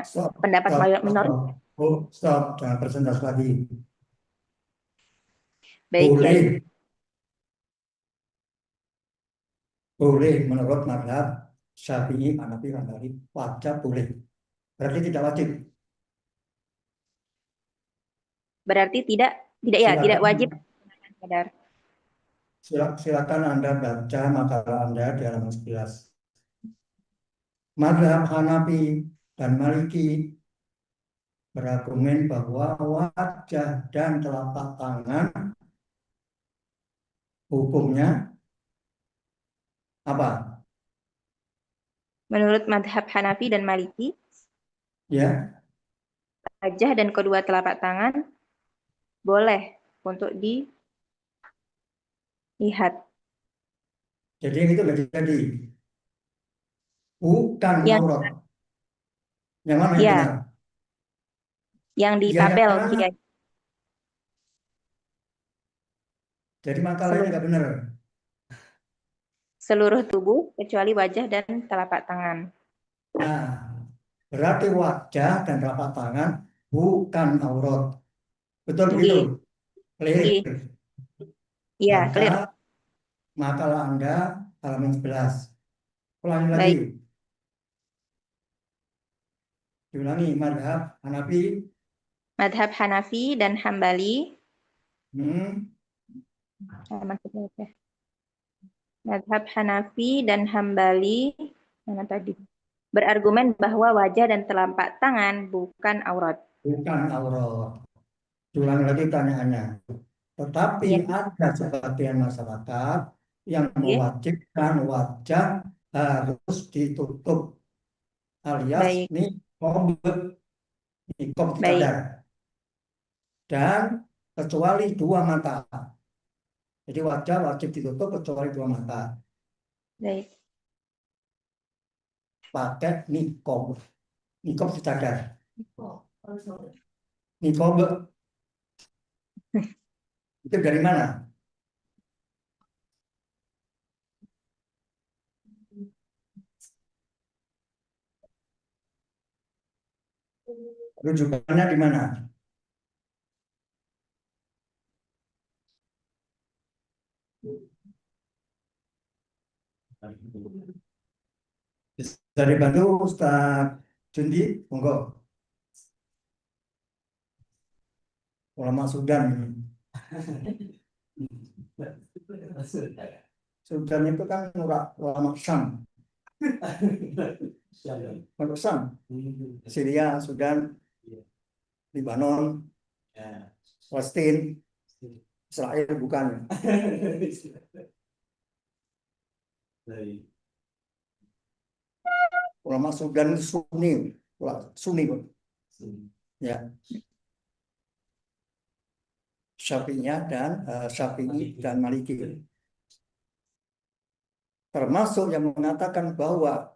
Stop, pendapat stop, minoritas. stop. Oh, stop, jangan presentasi lagi. Baik, Kiai. Boleh menurut mazhab Syafi'i, Hanafi, Hambali, wajib boleh. Berarti tidak wajib. Berarti tidak ya, tidak wajib. Sadar. Silakan Anda baca makalah Anda di halaman 11. Mazhab Hanafi dan Maliki berargumen bahwa wajah dan telapak tangan hukumnya apa? Menurut madhab Hanafi dan Maliki, Ya, wajah dan kedua telapak tangan boleh untuk dilihat. jadi itu nggak jadi. Bukan Yang aurat. Yang mana yang benar? ya, yang di Ya, yang tabel, mana? Kiai. Jadi makalah ini Seluruh, nggak benar. seluruh tubuh kecuali wajah dan telapak tangan. Nah, berarti wajah dan telapak tangan bukan aurat. Betul begitu? Tinggi, Clear. tinggi. Iya, Baca clear. makalah Anda halaman 11. Ulangi lagi. Baik. Diulangi. Madhab Hanafi. Madhab Hanafi dan Hambali. Hmm, Maksudnya apa? Madhab Hanafi dan Hambali. Mana tadi? Berargumen bahwa wajah dan telapak tangan bukan aurat. bukan aurat. Diulangi lagi pertanyaannya. Tetapi Iya. ada sebagian masyarakat yang Oke. mewajibkan wajah harus ditutup alias Baik, nikob baik, cadar dan kecuali dua mata. Jadi wajah wajib ditutup kecuali dua mata. baik. Pakai nikob cadar. Nikob itu dari mana? Rujukannya di mana? Dari Bandung, Ustaz Jundi, monggo. Ulama Sudan. Sudan itu kan ulama Syam. Ulama Syam. Syria, Sudan, Lebanon, Palestina, Israel bukan. Ulama Sudan Sunni, Sunni, ya, Syafi'i dan Maliki. Termasuk yang mengatakan bahwa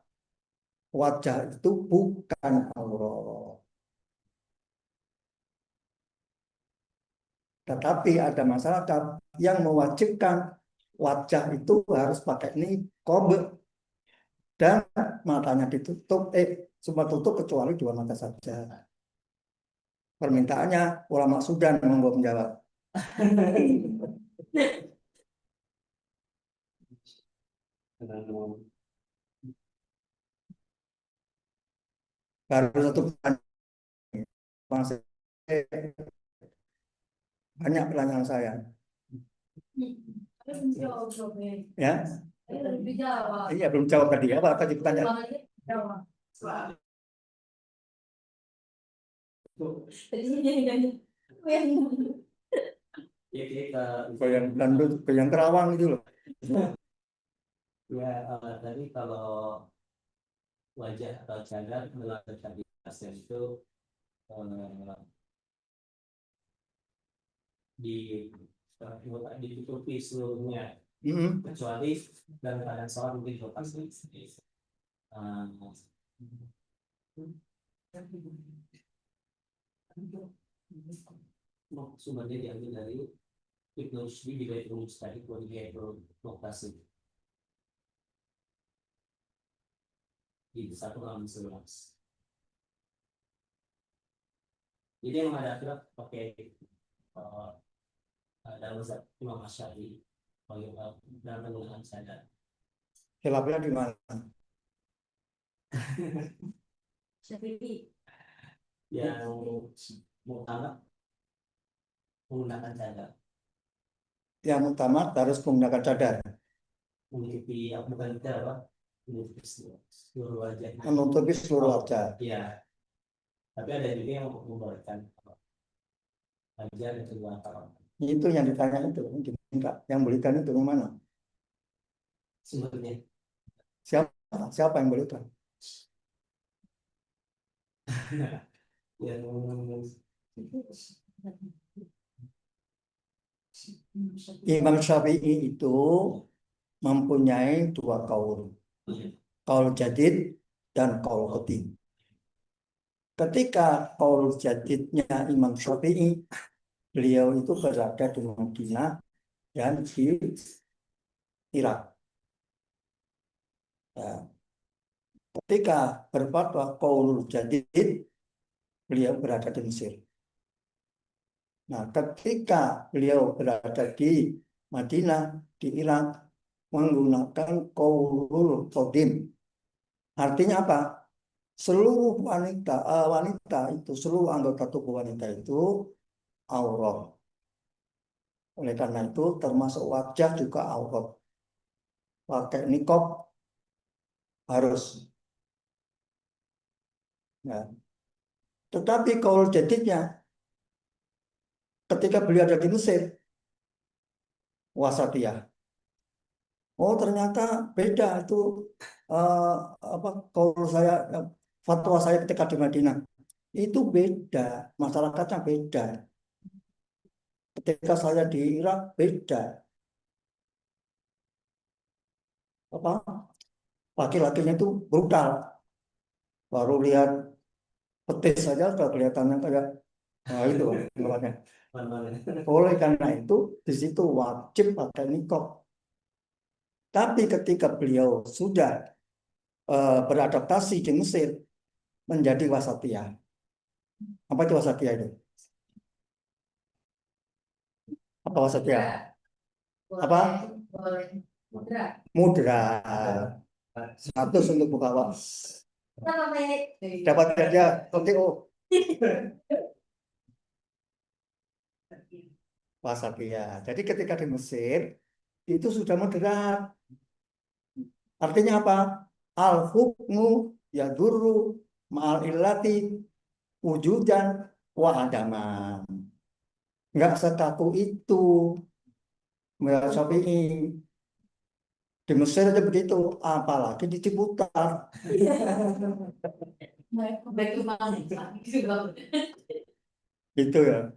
wajah itu bukan aurat. Tetapi ada masyarakat yang mewajibkan wajah itu harus pakai niqab dan matanya ditutup, semua tutup kecuali dua mata saja. Permintaannya ulama Sudan monggo menjawab. Baru satu pertanyaan. Banyak pertanyaan saya. Ya, iya belum jawab tadi. Apa tadi pertanyaan? Goyang Bandung, goyang Kerawang itu loh. Ya, tadi kalau wajah atau cadar adalah disabilitasnya itu di ditutupi seluruhnya kecuali dalam keadaan sholat mungkin lepas sumbernya diambil dari Ibnu Rushdi di Baitul Mustahik di Baitul Muqtasid di 1 halaman 11. Jadi yang ada aturan pakai dalam mazhab Imam Asy'ari dalam penggunaan sadar. Khilafnya di mana? Yang muktamad menggunakan cadar, Yang utama harus menggunakan cadar, menutupi bukan cadar apa? Menutupi seluruh wajah. menutupi seluruh wajah. Iya. Tapi ada juga yang membolehkan wajah dan kedua tangan. Itu yang ditanya itu, yang belikan itu yang mana? Sumbernya Siapa yang belikan? yang Imam Syafi'i itu mempunyai dua kaul, kaul jadid dan kaul qadim. Ketika kaul jadidnya Imam Syafi'i, beliau itu berada di Madinah dan di Irak. Ya. Ketika berfatwa kaul jadid, beliau berada di Mesir. Nah, ketika beliau berada di Madinah, di Irak, menggunakan kaulul qadim. Artinya apa? Seluruh wanita itu, seluruh anggota tubuh wanita itu aurat. Oleh karena itu, termasuk wajah juga aurat. Pakai niqab harus. Nah, tetapi kaul jadidnya, ketika beliau ada di Mesir, wasatiyah. Oh, ternyata beda itu kalau fatwa saya ketika di Madinah itu beda, masyarakatnya beda. Ketika saya di Irak beda. Apa? Laki-lakinya itu brutal. Baru lihat petis saja sudah kelihatannya kayak itu namanya. Oleh karena itu di situ wajib pakai niqab. Tapi ketika beliau sudah beradaptasi di Mesir menjadi wasatiyah. Apa itu wasatiyah itu? Apa wasatiyah? Apa? Mudra. Status untuk buka was. Dapat kerja OTO. Wasatiyah. Jadi ketika di Mesir itu sudah moderat. Artinya apa? Al-hukmu yadurru ma'al illati wujudan wa adaman. Enggak sekaku itu. Menurut Syafi'i. Di Mesir aja begitu, apalagi di Ciputat. Gitu ya.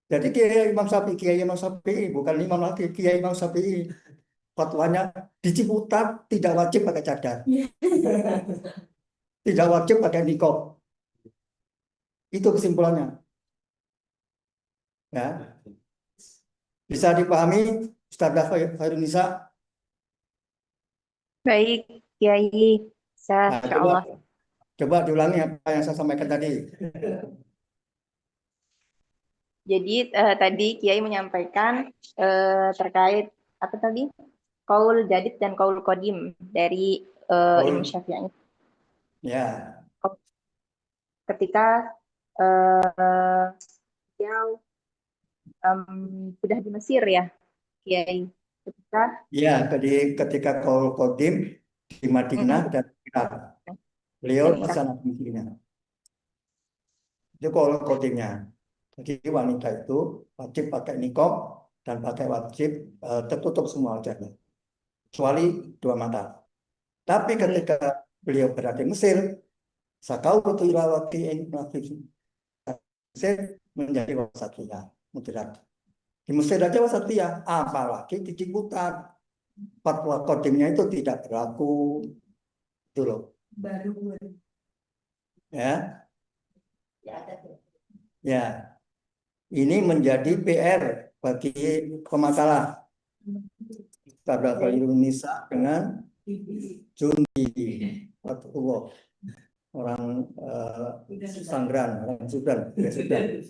Jadi Kiai Imam Syafi'i bukan imam lagi, Kiai Imam Syafi'i fatwanya di Ciputat tidak wajib pakai cadar. Tidak wajib pakai niqab. Itu kesimpulannya. Ya. Bisa dipahami Ustazah Khairunisa? Baik, Kiai. Nah, Insya Allah. coba diulangi apa yang saya sampaikan tadi. Jadi tadi Kiai menyampaikan terkait apa tadi? Kaul jadid dan kaul qadim dari Imam Syafi'i. Ya. Ketika beliau sudah di Mesir ya, Kiai. Ya, ketika kaul qadim di Madinah dan Irak. Beliau di sana mungkinnya. Itu kaul qadimnya. Jadi wanita itu wajib pakai niqab dan wajib tertutup semua wajahnya. Kecuali dua mata. Tapi ketika beliau berada di Mesir, sakautu ila waqi'in Mesir menjadi wasatiyah, moderat. Di Mesir aja wasatiyah, apalagi di Ciputat. Fatwa qadimnya itu tidak berlaku. Itu loh. Baru. Ya. Ya. Ini menjadi PR bagi pemasalah. Tabla Indonesia dengan Jundi. orang Sanggeran, orang Sudan, ya Sudan.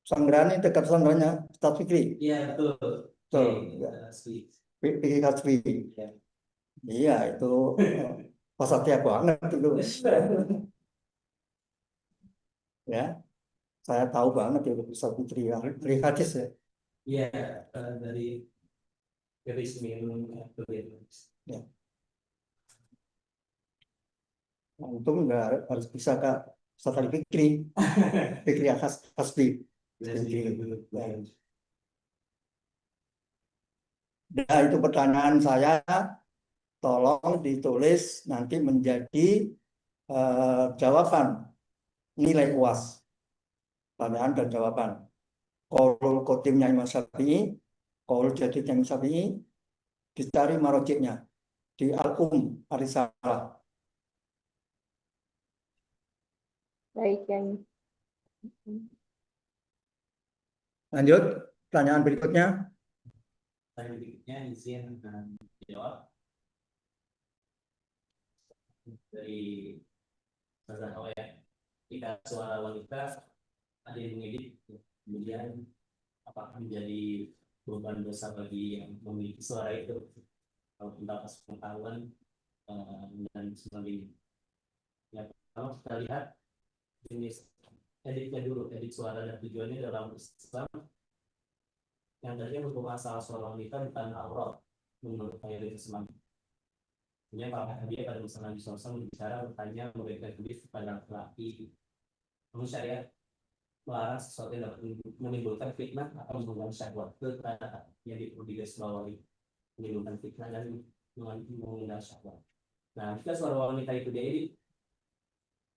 Sanggeran ini dekat Sanggerannya Ustadz Fikri. Iya betul. Betul. Oke, Ya. asli. Fikri Hasbi. Ya. Iya itu pasatnya banget itu. Ya, saya tahu banget itu Ustadz Fikri. Fikri hadis ya. Iya, dari Minum Ya. Untung nggak harus bisa Kak Ustadz Ali Fikri. Fikri Hasbi. Fikri. Ya. Ya, itu pertanyaan saya. Tolong ditulis nanti menjadi jawaban nilai UAS. Pertanyaan dan jawaban. Qaulul Qatimnya Imam Syafi'i, Qaul Jadidnya Imam Syafi'i, dicari marojiknya di Al-Arisalah. Baik, yang Lanjut, pertanyaan berikutnya. Pertanyaan berikutnya izin dijawab dari Ustazah Hawa ya. Jika suara wanita ada yang mengedit, kemudian apakah menjadi beban dosa bagi yang memiliki suara itu? Kalau pendapat pengetahuan dan sebagainya. Ya, kalau kita lihat jenis editnya dulu, edit suara dan tujuannya dalam Islam yang tadinya untuk asal suara wanita bukan aurat menurut mayoritas Islam. Kemudian kalau dia pada misalnya di sosok berbicara bertanya memberikan hadis kepada laki-laki, namun syariat melarang sesuatu yang dapat menimbulkan fitnah atau mengundang syahwat kepada yang digarisbawahi, menimbulkan fitnah dan mengundang syahwat. Nah, jika suara wanita itu diedit,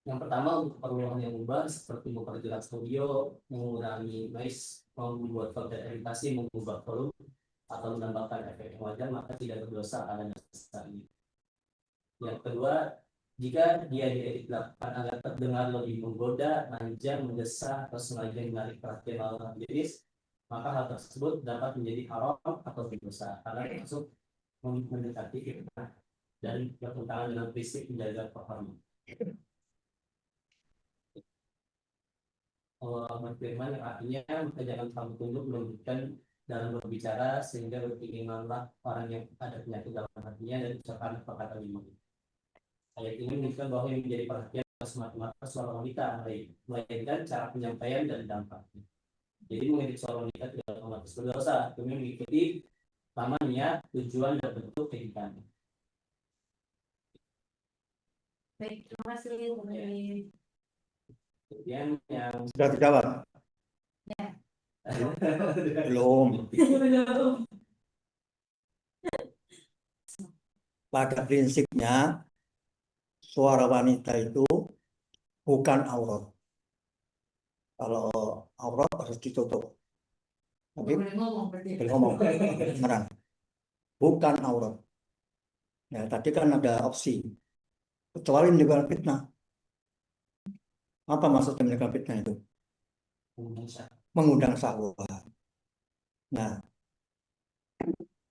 yang pertama untuk keperluan yang ubah seperti memperjelas studio, mengurangi noise, membuat konten editasi, mengubah volume atau menambahkan efek yang wajar, maka tidak berdosa pada dasarnya. Yang kedua, jika dia diedit dilakukan agar terdengar lebih menggoda, manja, mendesak, atau sengaja menarik perhatian lawan jenis, maka hal tersebut dapat menjadi haram atau berdosa karena termasuk mendekati fitnah dan bertentangan dengan prinsip menjaga kehormatan. Allah berfirman yang artinya maka jangan kamu tunduk menunjukkan dalam berbicara sehingga berimanlah orang yang ada penyakit dalam hatinya dan ucapan perkataan iman. Ayat ini menunjukkan bahwa yang menjadi perhatian semata-mata suara wanita melainkan cara penyampaian dan dampaknya. Jadi mengedit suara wanita tidak otomatis berdosa, demi mengikuti nama niat, tujuan dan bentuk kehidupan. Baik, terima kasih. Kemudian yang Sudah dijawab? Ya. Belum. Pada prinsipnya suara wanita itu bukan aurat. Kalau aurat harus ditutup. Tapi boleh ngomong, beneran. Bukan aurat. Ya, tadi kan ada opsi. Kecuali menimbulkan fitnah. Apa maksudnya menimbulkan fitnah itu? Mengundang syahwat. Nah,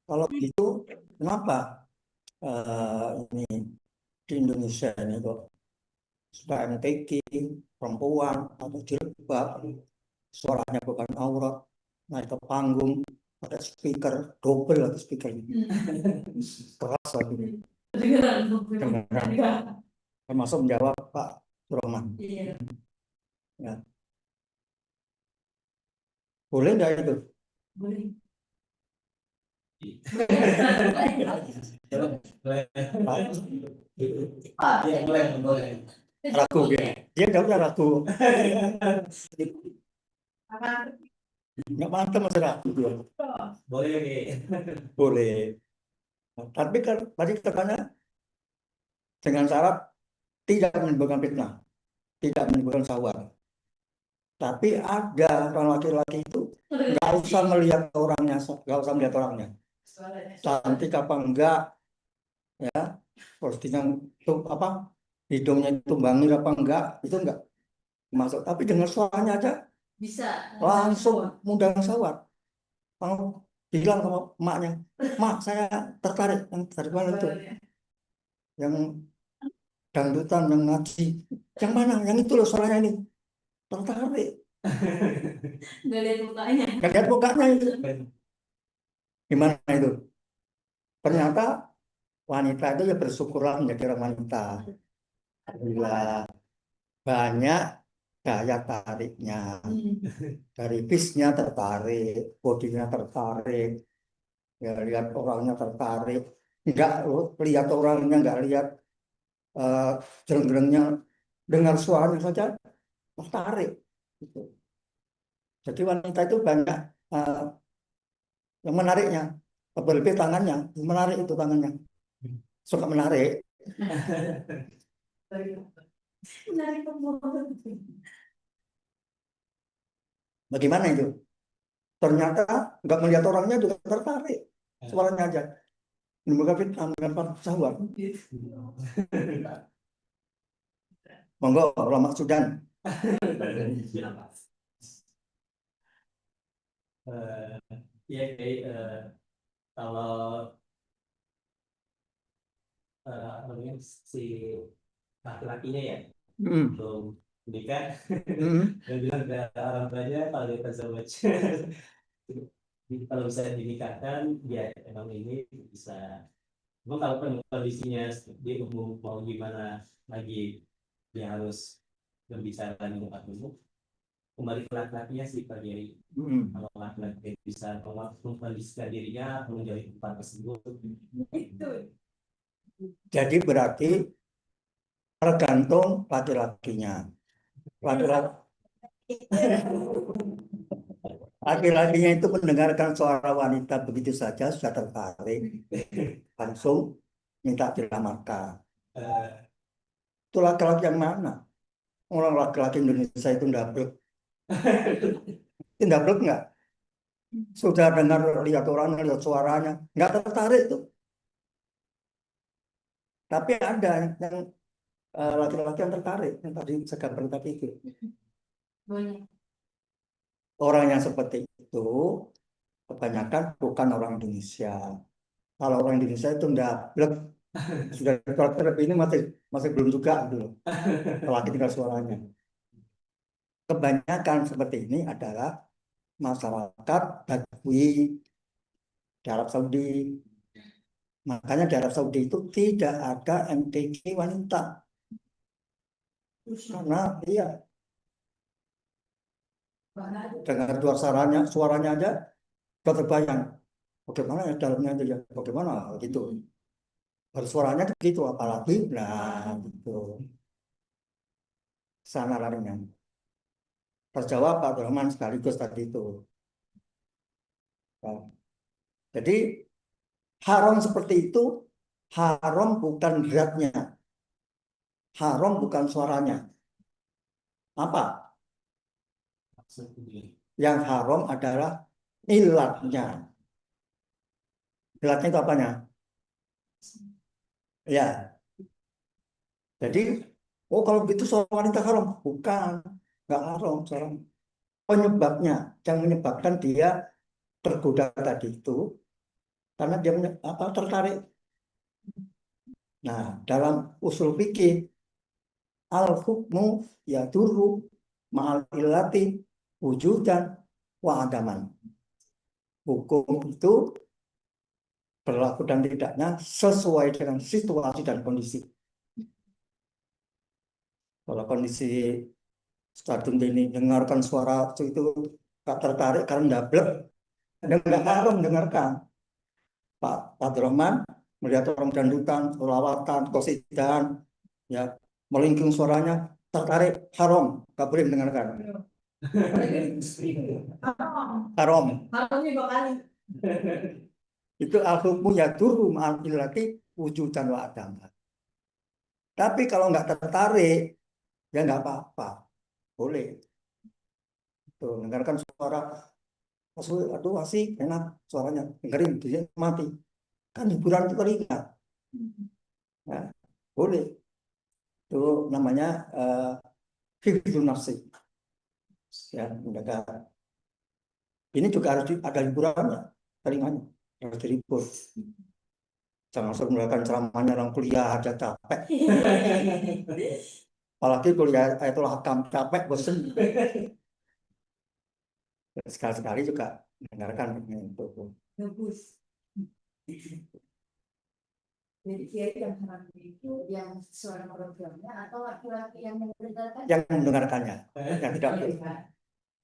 kalau gitu, kenapa ini di Indonesia ini kok suka MTQ, perempuan atau jilbab, suaranya bukan aurat, naik ke panggung, ada speaker, double atau speaker ini. Keras lagi. Dengaran. Termasuk menjawab Pak Surahman. Iya. Ya. Boleh nggak itu? Boleh. boleh. Ragu ya. Dia jawabnya ragu. Apa? Nggak mantap masih ragu dia. Boleh. Boleh. Nah, tapi kan tadi katanya dengan syarat tidak menimbulkan fitnah, tidak menimbulkan syahwat. Tapi ada orang laki-laki itu nggak usah melihat orangnya, nggak usah melihat orangnya. Cantik apa enggak, ya, postingan itu apa, hidungnya itu bangir apa enggak, itu enggak masuk. Tapi dengan suaranya aja Bisa. langsung mengundang syahwat. Kamu bilang sama emaknya, mak saya tertarik yang dari mana itu, yang dangdutan yang ngaji, yang mana? Yang itu loh suaranya ini. Tertarik. Nggak lihat mukanya. Nggak lihat mukanya itu. Gimana itu? Ternyata wanita itu ya bersyukurlah menjadi orang wanita. Alhamdulillah banyak daya tariknya. Dari bisnya tertarik, bodinya tertarik, ya lihat orangnya tertarik. Nggak lihat orangnya, nggak lihat jeleng-jelengnya, dengar suaranya saja tertarik. Gitu. Jadi wanita itu banyak yang menariknya, lebih tangannya, menarik itu tangannya, suka menarik. Menarik pembawa. Bagaimana itu? Ternyata nggak melihat orangnya juga tertarik, suaranya aja. Menimbulkan fitnah, menimbulkan syahwat. Monggo, ulama Sudan. Ya kayak kalau namanya si laki-lakinya ya belum menikah dan bilang ke orang tuanya kalau dia tersebut kalau bisa dinikahkan ya emang ini bisa. Cuma kalau kondisinya dia mau gimana lagi dia harus berbicara di tempat umum kembali ke laki-lakinya sih Pak Giri. Kalau laki-laki bisa mengkondisikan dirinya menjadi tempat tersebut Itu. Jadi berarti tergantung laki-lakinya. Laki-lakinya itu mendengarkan suara wanita begitu saja sudah tertarik, langsung minta dilamarkan. Itu laki-laki yang mana? Orang laki-laki Indonesia itu ndablek. Ndablek nggak? Sudah dengar lihat orangnya, lihat suaranya, nggak tertarik tuh. Tapi ada yang laki-laki yang tertarik, yang tadi saya gambarkan tadi itu. Banyak. Orang yang seperti itu kebanyakan bukan orang Indonesia. Kalau orang Indonesia itu ndablek, sudah tertarik ini masih belum juga dulu. Laki tinggal suaranya. Kebanyakan seperti ini adalah masyarakat Badui di Arab Saudi. Makanya di Arab Saudi itu tidak ada MTQ wanita. Karena iya, dengar suaranya aja sudah terbayang. Bagaimana ya dalamnya aja ya, bagaimana gitu. Bersuaranya gitu, apalagi, nah gitu. Sana larinya. Terjawab Pak Abdurrahman sekaligus tadi itu. Nah, jadi haram seperti itu, haram bukan beratnya, haram bukan suaranya. Apa? Yang haram adalah ilatnya. Ilatnya itu apanya? Ya, jadi, oh kalau begitu suara wanita haram. Bukan, nggak haram. Penyebabnya, yang menyebabkan dia tergoda tadi itu, karena dia tertarik. Nah, dalam usul fikih, al-hukmu yadurru ma'al illati wujudan wa adaman. Hukum itu berlaku dan tidaknya sesuai dengan situasi dan kondisi. Kalau kondisi Stadium ini dengarkan suara itu gak tertarik karena ndablek, dan nggak haram dengarkan. Pak Abdurrahman melihat orang dandutan, lawatan, qasidan, ya melingking suaranya tertarik, haram, nggak boleh mendengarkan. Haram. Haramnya 2 kali. Itu al-hukmu yadurru ma'al illati wujudan wa adam. Tapi kalau nggak tertarik, ya nggak apa-apa, boleh. Tuh, dengarkan suara, aduh asik, enak suaranya, dengerin, dia mati. Kan hiburan itu telinga. Nah, boleh. Itu namanya hibdun nafsi. Ya, menjaga. Ini juga harus ada hiburannya, telinganya harus dihibur. Jangan langsung mendengarkan ceramahnya orang kuliah aja capek. Apalagi kuliah itu hakam capek, bosen. Sekali-sekali juga mendengarkan itu. Bagus. Jadi Kiai yang haram itu yang suara programnya atau laki-laki yang mendengarkan? Yang mendengarkannya, yang tidak boleh.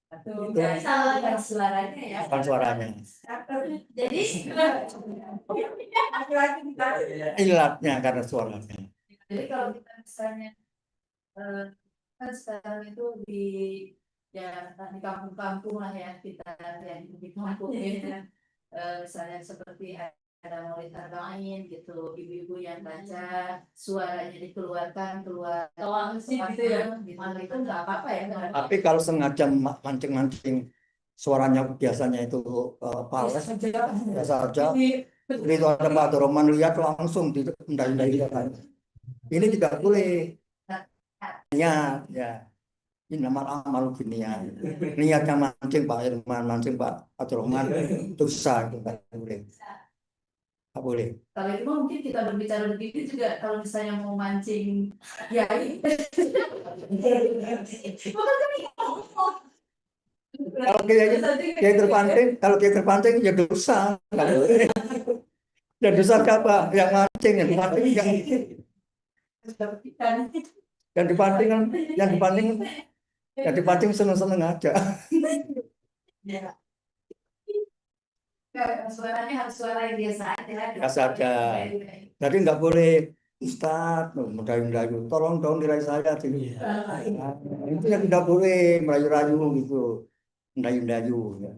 Atau Itu salah yang suaranya ya? bukan suaranya. Jadi laki-laki kita. Ilatnya karena suaranya. Jadi kalau kita misalnya kan sekarang itu di ya di kampung-kampung lah ya kita yang di kampung ya misalnya seperti ada maulid arba'in gitu ibu-ibu yang baca suaranya dikeluarkan keluar sih gitu ya itu nggak apa-apa ya nggak Tapi kalau sengaja mancing-mancing suaranya biasanya itu fals, biasa aja. Itu ada Pak Roman lihat langsung tidak ini tidak boleh. Niat ya. Ini nama amal niat. Niatnya mancing Pak Irman, mancing Pak Roman, dosa itu nggak boleh. Nggak boleh. kalau itu mungkin kita berbicara begitu juga kalau misalnya mau mancing ya Kalau kayak terpancing, kalau kayak terpancing ya dosa. Nggak boleh. Ya dosa siapa? Yang mancing, yang dipancing enggak. Yang dipancing kan, yang dipancing seneng-seneng aja. suaranya harus suara yang biasa aja. Biasa aja. Jadi nggak boleh Ustaz, mendayu-dayu, tolong dong nilai saya sini. Itu yang tidak boleh merayu-rayu gitu, mendayu-dayu. Ya.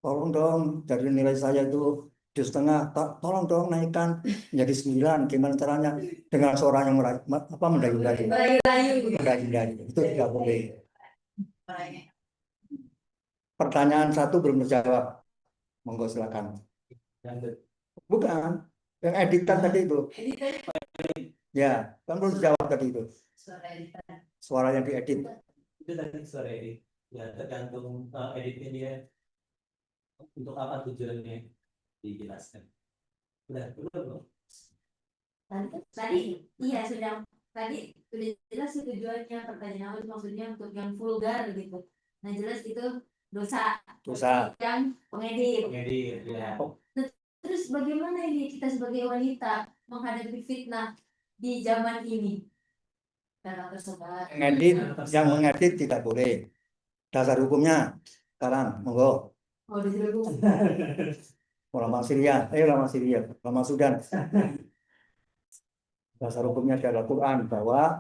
Tolong dong dari nilai saya itu 7,5, tolong dong naikkan menjadi 9. Gimana caranya? Dengan suara yang mendayu-dayu. Mendayu-dayu itu tidak boleh. Pertanyaan 1 belum terjawab. Monggo silakan. Bukan, yang editan tadi itu. Ya, kan belum dijawab tadi itu. Suara yang diedit. Itu tadi suara edit. Ya tergantung editnya dia. Untuk apa tujuannya dijelaskan. Udah belum? Tadi iya sudah jelas sih tujuannya pertanyaan awal maksudnya untuk yang vulgar gitu. Nah jelas itu dosa yang pengedit. Ya. Terus bagaimana ini kita sebagai wanita menghadapi fitnah di zaman ini? Karena tersebar. Yang mengedit tidak boleh. Dasar hukumnya sekarang, monggo. Oh disuruh. Ulama Syria, ulama Sudan. Dasar hukumnya adalah Quran bahwa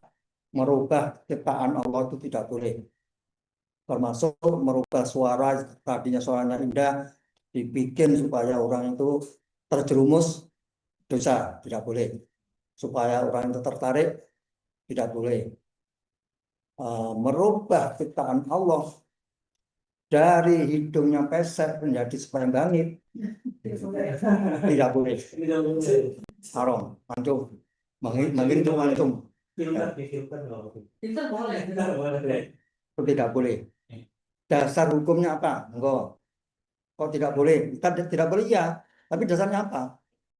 merubah ciptaan Allah itu tidak boleh. Termasuk merubah suara, tadinya suaranya indah, dibikin supaya orang itu terjerumus, dosa, tidak boleh. Supaya orang itu tertarik, tidak boleh. Merubah ciptaan Allah dari hidungnya pesek menjadi sepayang langit, tidak boleh. Haram, antum, menghitung antum. Itu boleh. Itu tidak boleh. Dasar hukumnya apa? Enggak. Kok tidak boleh? Kita tidak boleh ya. Tapi dasarnya apa?